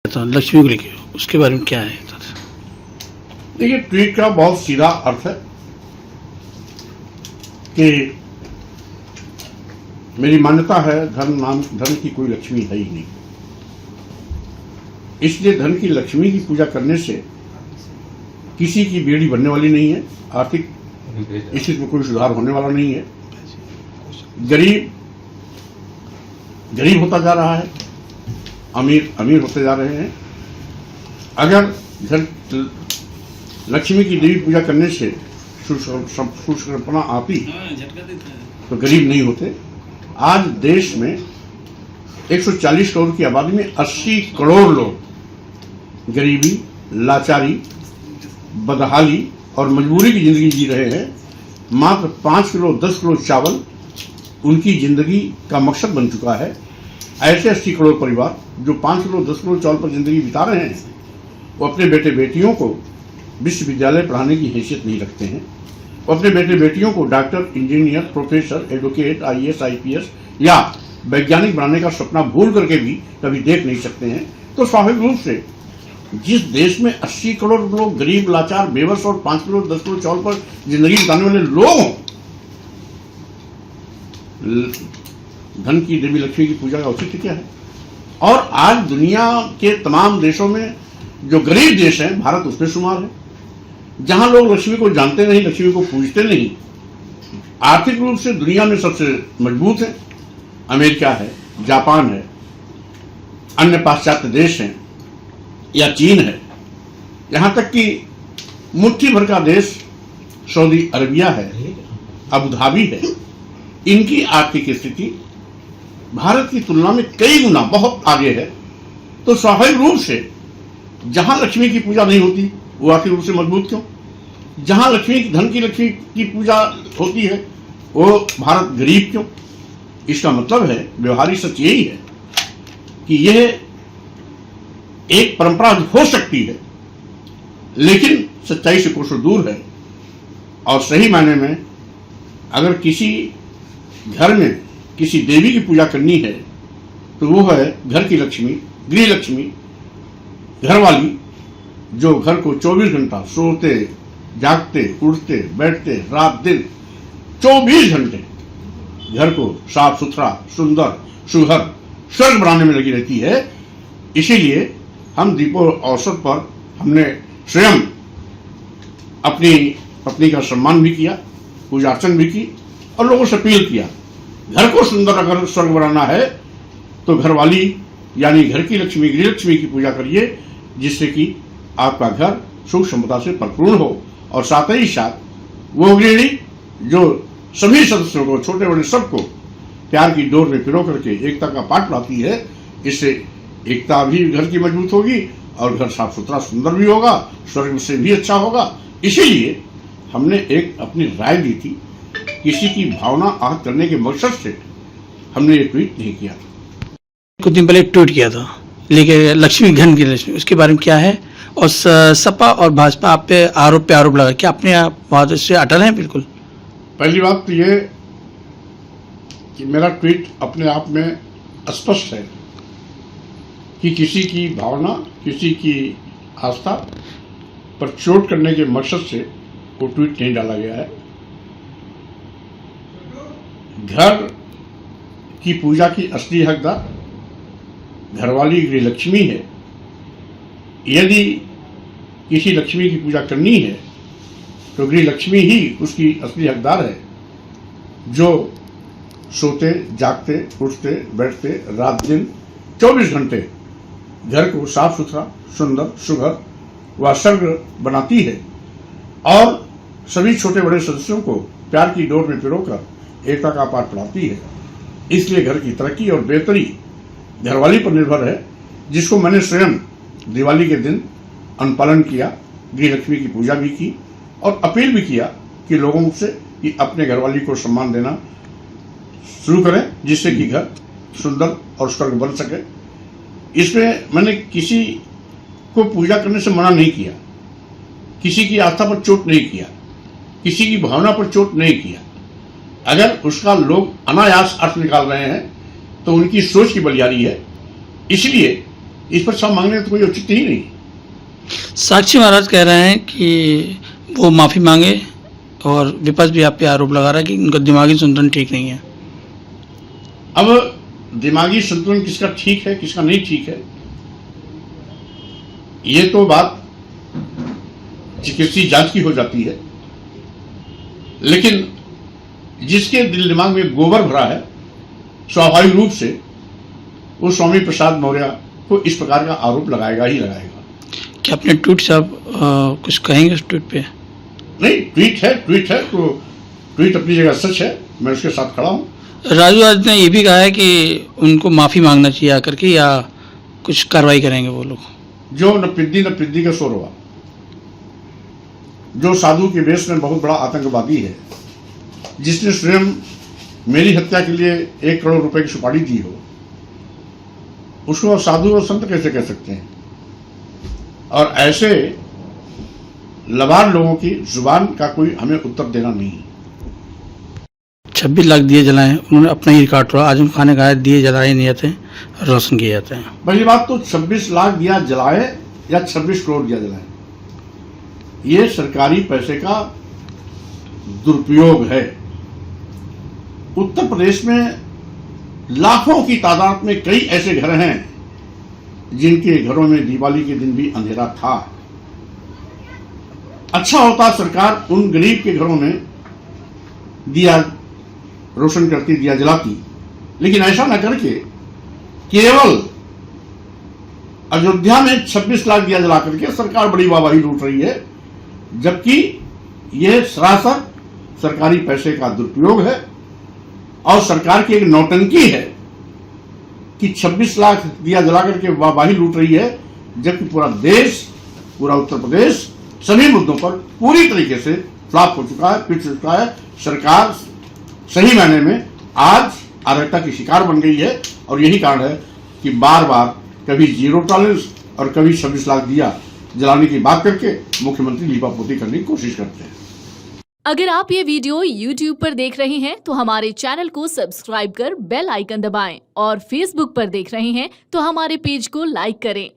था लक्ष्मी को लेके, उसके बारे में क्या है? देखिए, ट्वीट का बहुत सीधा अर्थ है कि मेरी मान्यता है धन की कोई लक्ष्मी है ही नहीं, इसलिए धन की लक्ष्मी की पूजा करने से किसी की बेड़ी बनने वाली नहीं है, आर्थिक स्थिति में कोई सुधार होने वाला नहीं है। गरीब होता जा रहा है, अमीर होते जा रहे हैं। अगर घर लक्ष्मी की देवी पूजा करने से सुसंपन्नता आती तो गरीब नहीं होते। आज देश में 140 करोड़ की आबादी में 80 करोड़ लोग गरीबी, लाचारी, बदहाली और मजबूरी की जिंदगी जी रहे हैं। मात्र 5 किलो 10 किलो चावल उनकी जिंदगी का मकसद बन चुका है। ऐसे 80 करोड़ परिवार जो 5 किलो 10 किलो चावल पर जिंदगी बिता रहे हैं, वो अपने बेटे बेटियों को विश्वविद्यालय पढ़ाने की हैसियत नहीं रखते हैं। वो अपने बेटे बेटियों को doctor, engineer, professor, advocate, IAS, IPS या वैज्ञानिक बनाने का सपना भूल करके भी कभी देख नहीं सकते हैं। तो स्वाभाविक रूप से जिस देश में 80 करोड़ लोग गरीब, लाचार, बेबस और 5 किलो 10 किलो चावल पर जिंदगी बिताने वाले लोग हों, धन की देवी लक्ष्मी की पूजा का औचित्य क्या है? और आज दुनिया के तमाम देशों में जो गरीब देश हैं, भारत उसमें शुमार है, जहां लोग लक्ष्मी को जानते नहीं, लक्ष्मी को पूजते नहीं, आर्थिक रूप से दुनिया में सबसे मजबूत है। अमेरिका है, जापान है, अन्य पाश्चात्य देश हैं या चीन है, यहां तक कि मुट्ठी भर का देश सऊदी अरबिया है, अबू धाबी है। इनकी आर्थिक स्थिति भारत की तुलना में कई गुना बहुत आगे है। तो स्वाभाविक रूप से जहां लक्ष्मी की पूजा नहीं होती वो आर्थिक रूप से मजबूत क्यों? जहां धन की लक्ष्मी की पूजा होती है वो भारत गरीब क्यों? इसका मतलब है, व्यवहारिक सच यही है कि यह एक परंपरा हो सकती है, लेकिन सच्चाई से कोसों दूर है। और सही मायने में अगर किसी घर में किसी देवी की पूजा करनी है तो वो है घर की लक्ष्मी, गृह लक्ष्मी, घर वाली, जो घर को 24 घंटा सोते, जागते, उठते, बैठते, रात दिन 24 घंटे घर को साफ सुथरा, सुंदर, सुघर, स्वर्ग बनाने में लगी रहती है। इसीलिए हम दीपोत्सव पर हमने स्वयं अपनी पत्नी का सम्मान भी किया, पूजा अर्चन भी की और लोगों से अपील किया, घर को सुंदर अगर स्वर्ग बनाना है तो घरवाली यानी घर की लक्ष्मी, गृह लक्ष्मी की पूजा करिए, जिससे कि आपका घर सुख समृद्धि से परिपूर्ण हो। और साथ ही साथ वो गृहिणी जो सभी सदस्यों को, छोटे बड़े सबको प्यार की डोर में पिरो करके एकता का पाठ पढ़ाती है, इससे एकता भी घर की मजबूत होगी और घर साफ सुथरा सुंदर भी होगा, स्वर्ग से भी अच्छा होगा। इसीलिए हमने एक अपनी राय दी थी, किसी की भावना आहत करने के मकसद से हमने ये ट्वीट नहीं किया था। कुछ दिन पहले एक ट्वीट किया था लेके लक्ष्मी, घन की लक्ष्मी, उसके बारे में क्या है? और सपा और भाजपा आप पे आरोप लगा, क्या अपने आप से अटल हैं? बिल्कुल। पहली बात तो ये कि मेरा ट्वीट अपने आप में स्पष्ट है कि किसी की भावना, किसी की आस्था पर चोट करने के मकसद से वो ट्वीट नहीं डाला गया है। घर की पूजा की असली हकदार घरवाली गृह लक्ष्मी है। यदि किसी लक्ष्मी की पूजा करनी है तो गृह लक्ष्मी ही उसकी असली हकदार है, जो सोते, जागते, उठते, बैठते, रात दिन 24 घंटे घर को साफ सुथरा, सुंदर, सुघर व स्वर्ग बनाती है और सभी छोटे बड़े सदस्यों को प्यार की डोर में पिरोकर एकता का पाठ पढ़ाती है। इसलिए घर की तरक्की और बेहतरी घरवाली पर निर्भर है, जिसको मैंने स्वयं दिवाली के दिन अनुपालन किया, गृह लक्ष्मी की पूजा भी की और अपील भी किया कि लोगों से कि अपने घरवाली को सम्मान देना शुरू करें, जिससे कि घर सुंदर और स्वर्ग बन सके। इसमें मैंने किसी को पूजा करने से मना नहीं किया, किसी की आस्था पर चोट नहीं किया, किसी की भावना पर चोट नहीं किया। अगर उसका लोग अनायास अर्थ निकाल रहे हैं तो उनकी सोच की बलिहारी है। इसलिए इस पर क्षमा मांगने तो कोई औचित्य ही नहीं। साक्षी महाराज कह रहे हैं कि वो माफ़ी मांगे और विपक्ष भी आप पे आरोप लगा रहा है कि उनका दिमागी संतुलन ठीक नहीं है। अब दिमागी संतुलन किसका ठीक है किसका नहीं ठीक है, ये तो बात चिकित्सीय जांच की हो जाती है, लेकिन जिसके दिल दिमाग में गोबर भरा है स्वाभाविक रूप से वो स्वामी प्रसाद मौर्य को इस प्रकार का आरोप लगाएगा ही लगाएगा। क्या अपने ट्वीट से आप कुछ कहेंगे उस ट्वीट पे? नहीं, ट्वीट है तो ट्वीट अपनी जगह सच है, मैं उसके साथ खड़ा हूं। राजू आज ने ये भी कहा है कि उनको माफ़ी मांगना चाहिए आकर के, या कुछ कार्रवाई करेंगे वो लोग। जो न पिद्दी का शोर हुआ, जो साधु के वेश में बहुत बड़ा आतंकवादी है, जिसने स्वयं मेरी हत्या के लिए 1 करोड़ रुपए की सुपारी दी हो, उसको साधु और संत कैसे कह सकते हैं? और ऐसे लबार लोगों की जुबान का कोई हमें उत्तर देना नहीं। 26 लाख दिए जलाए, उन्होंने अपना ही रिकॉर्ड तोड़ा। आजम खान ने कहा दिए जलाए नहीं जाते, रोशन किए जाते हैं। पहली बात तो 26 लाख दिया जलाए या 26 करोड़ दिया जलाए, ये सरकारी पैसे का दुरुपयोग है। उत्तर प्रदेश में लाखों की तादाद में कई ऐसे घर हैं जिनके घरों में दिवाली के दिन भी अंधेरा था। अच्छा होता सरकार उन गरीब के घरों में दिया रोशन करती, दिया जलाती, लेकिन ऐसा न करके केवल अयोध्या में 26 लाख दिया जला करके सरकार बड़ी वाहवाही लूट रही है, जबकि यह सरासर सरकारी पैसे का दुरुपयोग है और सरकार की एक नौटंकी है कि 26 लाख दिया जला करके वाहवाही लूट रही है, जबकि पूरा देश, पूरा उत्तर प्रदेश सभी मुद्दों पर पूरी तरीके से फ्लॉप हो चुका है, पिट चुका है। सरकार सही मायने में आज अराजकता की शिकार बन गई है और यही कारण है कि बार बार कभी जीरो टॉलरेंस और कभी 26 लाख दिया जलाने की बात करके मुख्यमंत्री लीपापोती करने की कोशिश करते हैं। अगर आप ये वीडियो YouTube पर देख रहे हैं तो हमारे चैनल को सब्सक्राइब कर बेल आइकन दबाएं और Facebook पर देख रहे हैं तो हमारे पेज को लाइक करें।